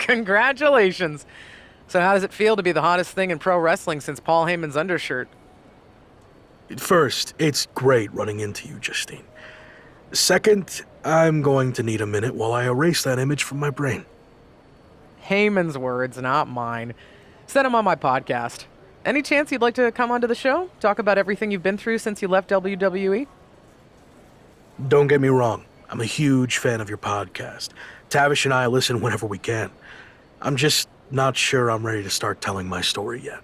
Congratulations. So how does it feel to be the hottest thing in pro wrestling since Paul Heyman's undershirt? First, it's great running into you, Justine. Second, I'm going to need a minute while I erase that image from my brain. Heyman's words, not mine. Said him on my podcast. Any chance you'd like to come onto the show? Talk about everything you've been through since you left WWE? Don't get me wrong, I'm a huge fan of your podcast. Tavish and I listen whenever we can. I'm just not sure I'm ready to start telling my story yet.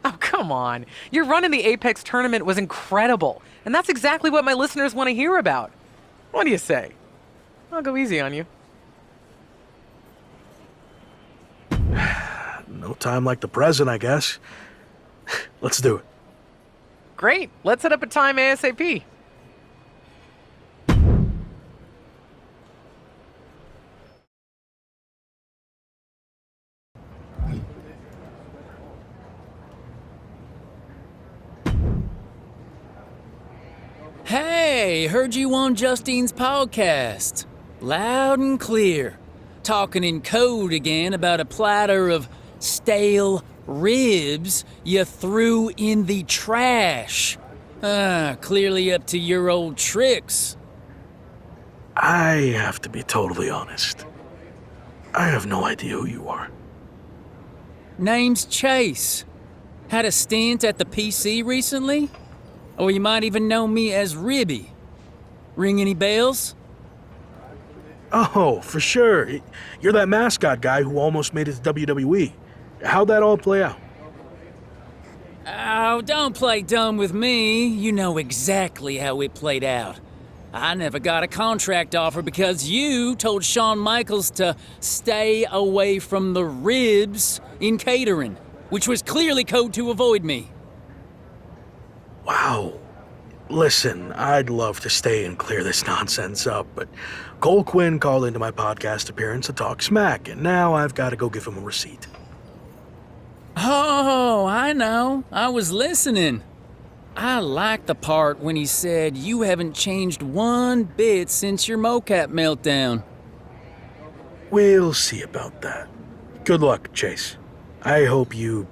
Oh, come on. Your run in the Apex tournament was incredible, and that's exactly what my listeners want to hear about. What do you say? I'll go easy on you. No time like the present, I guess. Let's do it. Great. Let's set up a time ASAP. Hey, heard you on Justine's podcast. Loud and clear. Talking in code again about a platter of stale ribs you threw in the trash. Clearly up to your old tricks. I have to be totally honest. I have no idea who you are. Name's Chase. Had a stint at the PC recently? Or you might even know me as Ribbie. Ring any bells? Oh, for sure. You're that mascot guy who almost made it to WWE. How'd that all play out? Oh, don't play dumb with me. You know exactly how it played out. I never got a contract offer because you told Shawn Michaels to stay away from the ribs in catering, which was clearly code to avoid me. Wow. Listen, I'd love to stay and clear this nonsense up, but Cole Quinn called into my podcast appearance to talk smack, and now I've got to go give him a receipt. Oh, I know. I was listening. I liked the part when he said you haven't changed one bit since your mocap meltdown. We'll see about that. Good luck, Chase. I hope you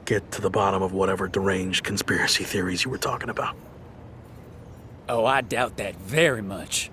get to the bottom of whatever deranged conspiracy theories you were talking about. Oh, I doubt that very much.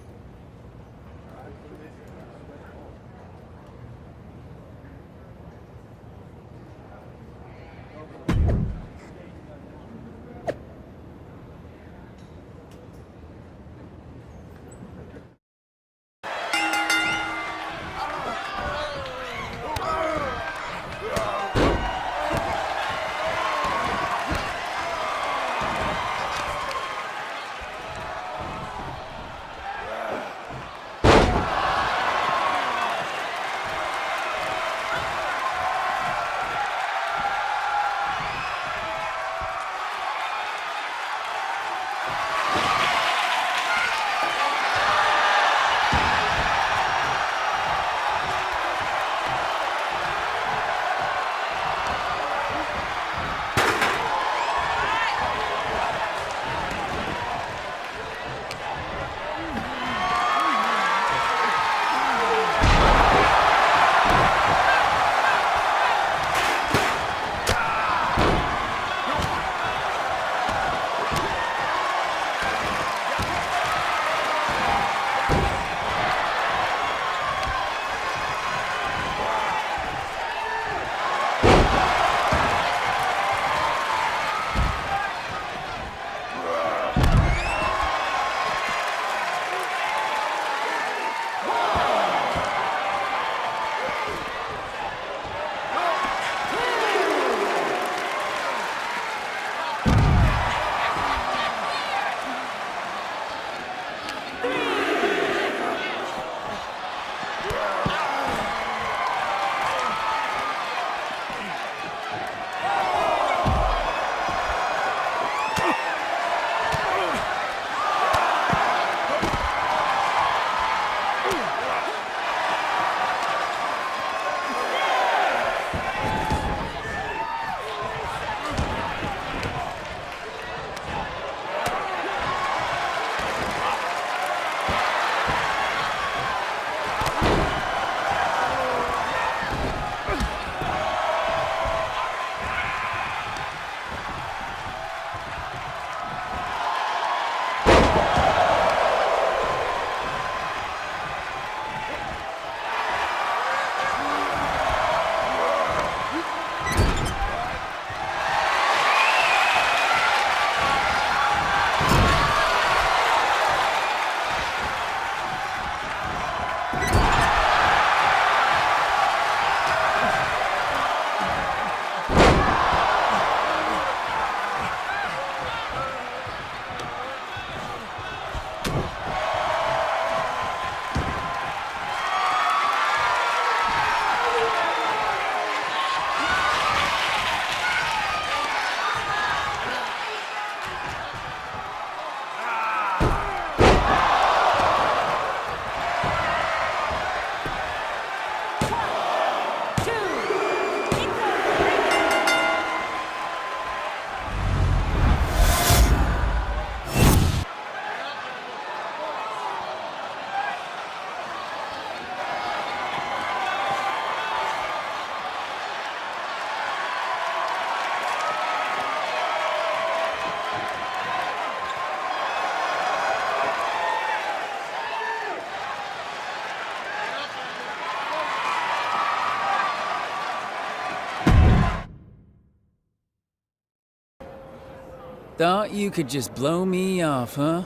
Thought you could just blow me off, huh?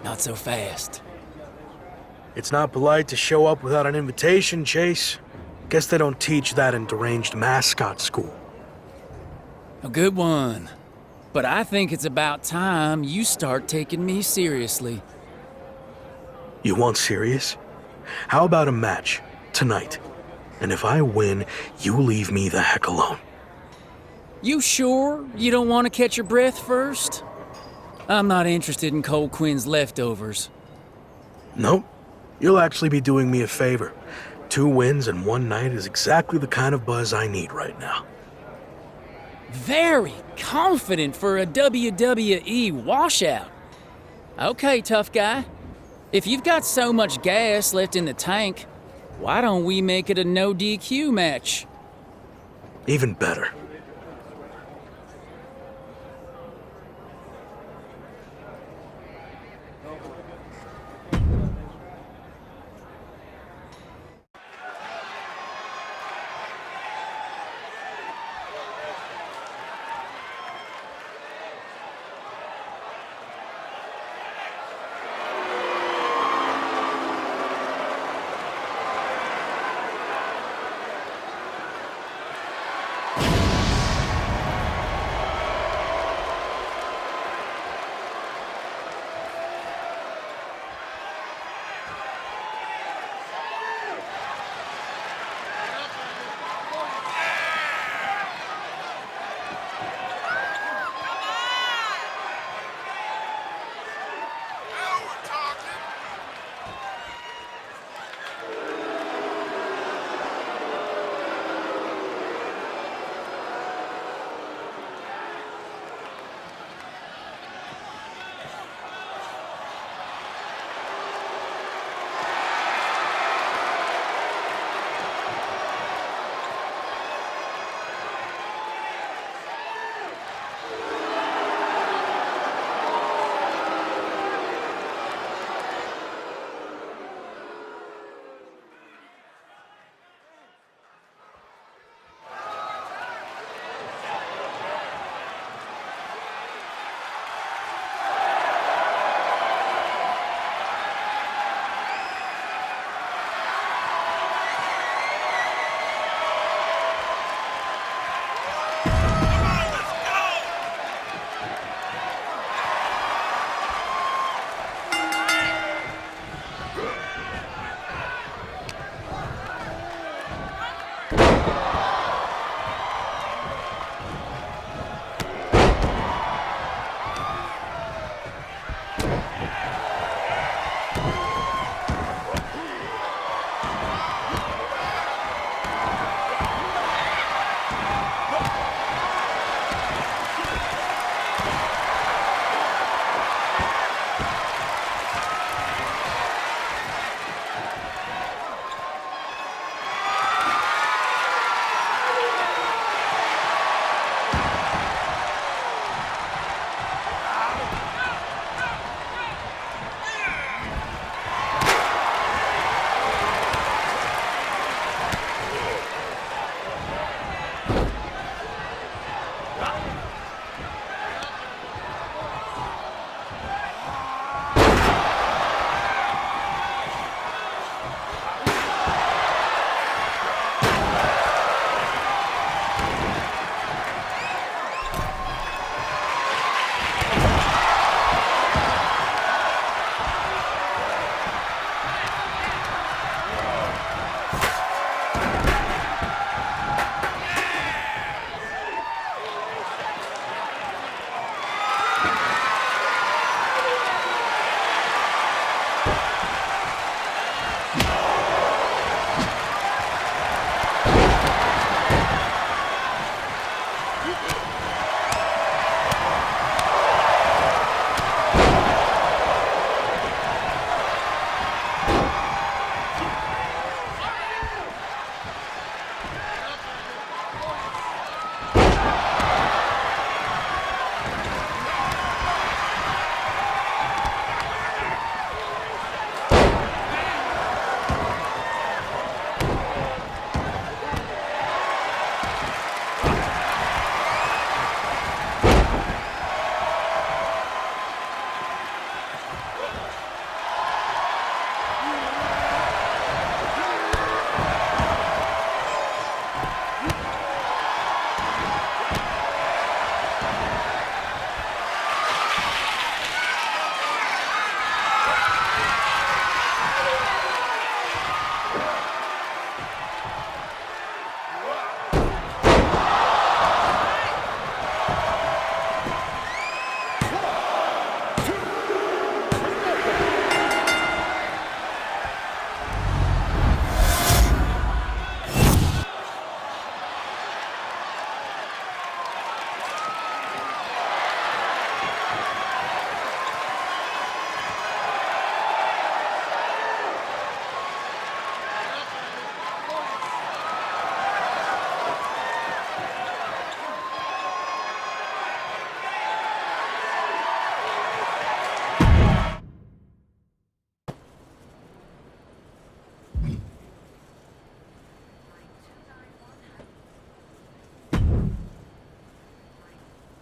Not so fast. It's not polite to show up without an invitation, Chase. Guess they don't teach that in deranged mascot school. A good one. But I think it's about time you start taking me seriously. You want serious? How about a match tonight? And if I win, you leave me the heck alone. You sure you don't want to catch your breath first? I'm not interested in Cole Quinn's leftovers. Nope. You'll actually be doing me a favor. 2 wins in 1 night is exactly the kind of buzz I need right now. Very confident for a WWE washout. Okay, tough guy. If you've got so much gas left in the tank, why don't we make it a no DQ match? Even better.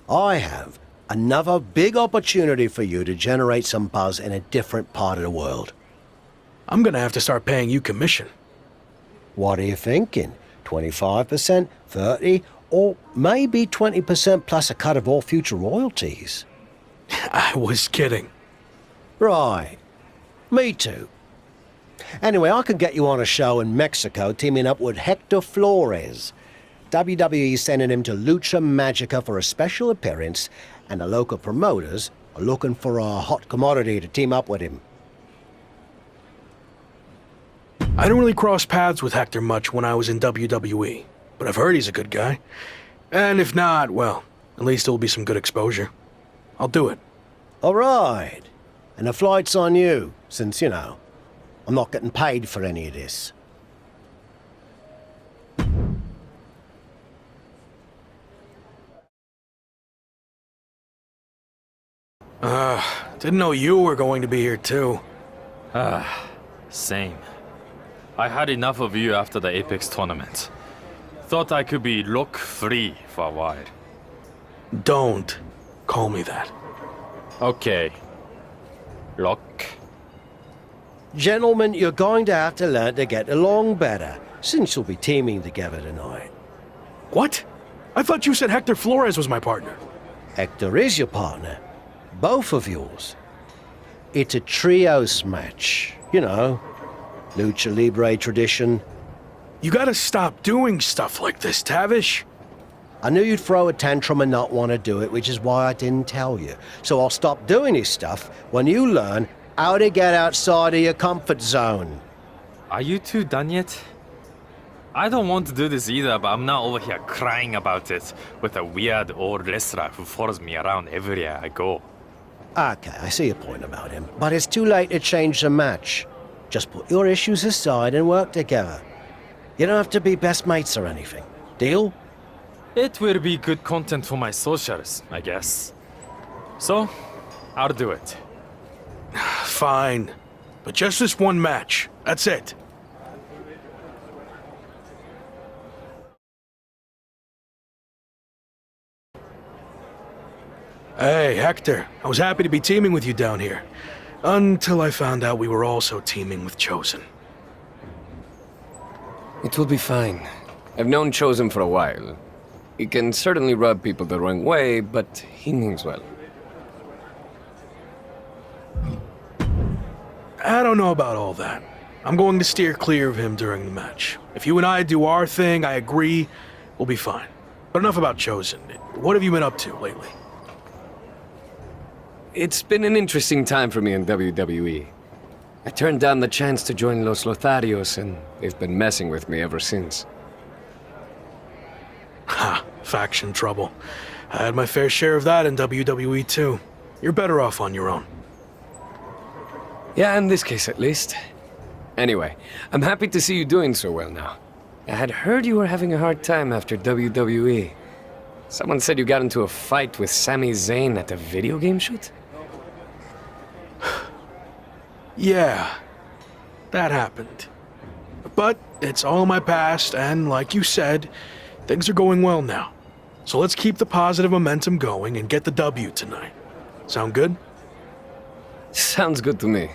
I have another big opportunity for you to generate some buzz in a different part of the world. I'm gonna have to start paying you commission. What are you thinking? 25%, 30%, or maybe 20% plus a cut of all future royalties? I was kidding. Right. Me too. Anyway, I can get you on a show in Mexico teaming up with Hector Flores. WWE is sending him to Lucha Magica for a special appearance, and the local promoters are looking for a hot commodity to team up with him. I didn't really cross paths with Hector much when I was in WWE, but I've heard he's a good guy. And if not, well, at least it'll be some good exposure. I'll do it. All right. And the flight's on you, since, I'm not getting paid for any of this. Didn't know you were going to be here too. Same. I had enough of you after the Apex tournament. Thought I could be look-free for a while. Don't call me that. Okay. Look. Gentlemen, you're going to have to learn to get along better, since you'll be teaming together tonight. What? I thought you said Hector Flores was my partner. Hector is your partner. Both of yours. It's a trios match. Lucha Libre tradition. You gotta stop doing stuff like this, Tavish. I knew you'd throw a tantrum and not want to do it, which is why I didn't tell you. So I'll stop doing this stuff when you learn how to get outside of your comfort zone. Are you two done yet? I don't want to do this either, but I'm not over here crying about it with a weird old wrestler who follows me around everywhere I go. Okay, I see your point about him. But it's too late to change the match. Just put your issues aside and work together. You don't have to be best mates or anything. Deal? It will be good content for my socials, I guess. So, I'll do it. Fine. But just this one match. That's it. Hey, Hector. I was happy to be teaming with you down here. Until I found out we were also teaming with Chosen. It will be fine. I've known Chosen for a while. He can certainly rub people the wrong way, but he means well. I don't know about all that. I'm going to steer clear of him during the match. If you and I do our thing, I agree, we'll be fine. But enough about Chosen. What have you been up to lately? It's been an interesting time for me in WWE. I turned down the chance to join Los Lotharios, and they've been messing with me ever since. Ha, faction trouble. I had my fair share of that in WWE too. You're better off on your own. Yeah, in this case at least. Anyway, I'm happy to see you doing so well now. I had heard you were having a hard time after WWE. Someone said you got into a fight with Sami Zayn at a video game shoot? Yeah, that happened. But it's all in my past, and like you said, things are going well now. So let's keep the positive momentum going and get the W tonight. Sound good? Sounds good to me.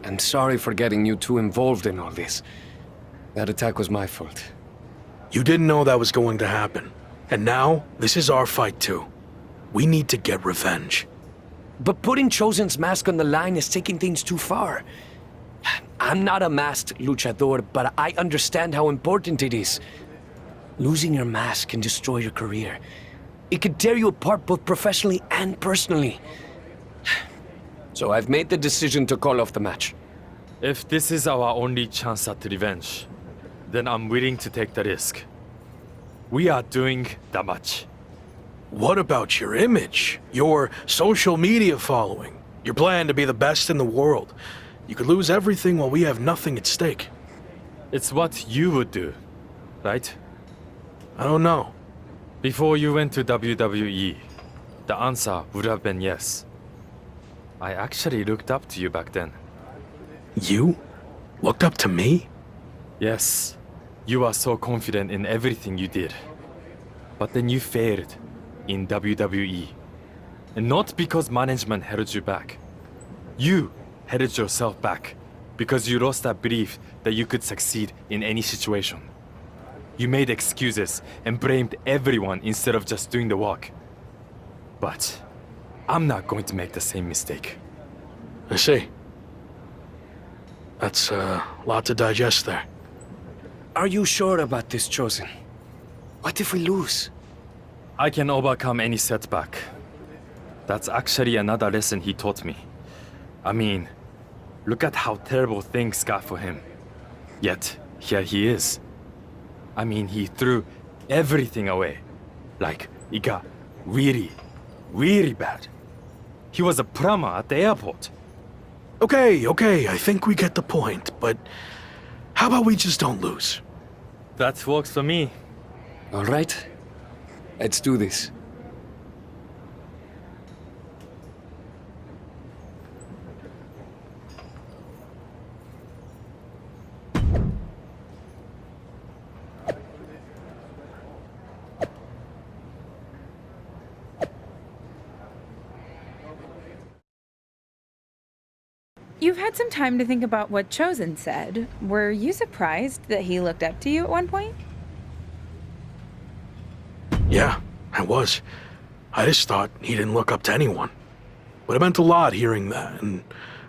I'm sorry for getting you too involved in all this. That attack was my fault. You didn't know that was going to happen. And now, this is our fight too. We need to get revenge. But putting Chosen's mask on the line is taking things too far. I'm not a masked luchador, but I understand how important it is. Losing your mask can destroy your career. It can tear you apart both professionally and personally. So I've made the decision to call off the match. If this is our only chance at revenge, then I'm willing to take the risk. We are doing the match. What about your image? Your social media following? Your plan to be the best in the world? You could lose everything while we have nothing at stake. It's what you would do, right? I don't know. Before you went to WWE, the answer would have been yes. I actually looked up to you back then. You? Looked up to me? Yes, you are so confident in everything you did. But then you failed in WWE. And not because management held you back. You held yourself back because you lost that belief that you could succeed in any situation. You made excuses and blamed everyone instead of just doing the work. But I'm not going to make the same mistake. I see. That's a lot to digest there. Are you sure about this, Chosen? What if we lose? I can overcome any setback. That's actually another lesson he taught me. I mean, look at how terrible things got for him. Yet, here he is. I mean, he threw everything away. Like, it got really, really bad. He was a plumber at the airport. Okay, I think we get the point, but how about we just don't lose? That works for me. All right, let's do this. You've had some time to think about what Chosen said. Were you surprised that he looked up to you at one point? Yeah, I was. I just thought he didn't look up to anyone. But it meant a lot hearing that, and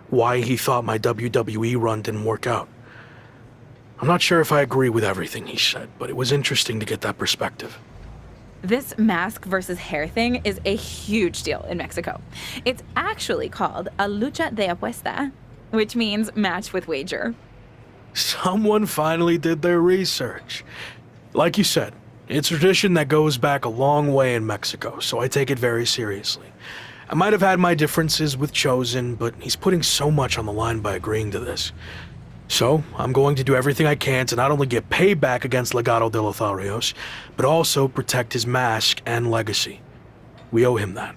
why he thought my WWE run didn't work out. I'm not sure if I agree with everything he said, but it was interesting to get that perspective. This mask versus hair thing is a huge deal in Mexico. It's actually called a lucha de apuesta, which means match with wager. Someone finally did their research. Like you said, it's a tradition that goes back a long way in Mexico, so I take it very seriously. I might have had my differences with Chosen, but he's putting so much on the line by agreeing to this. So, I'm going to do everything I can to not only get payback against Legado de Lotharios, but also protect his mask and legacy. We owe him that.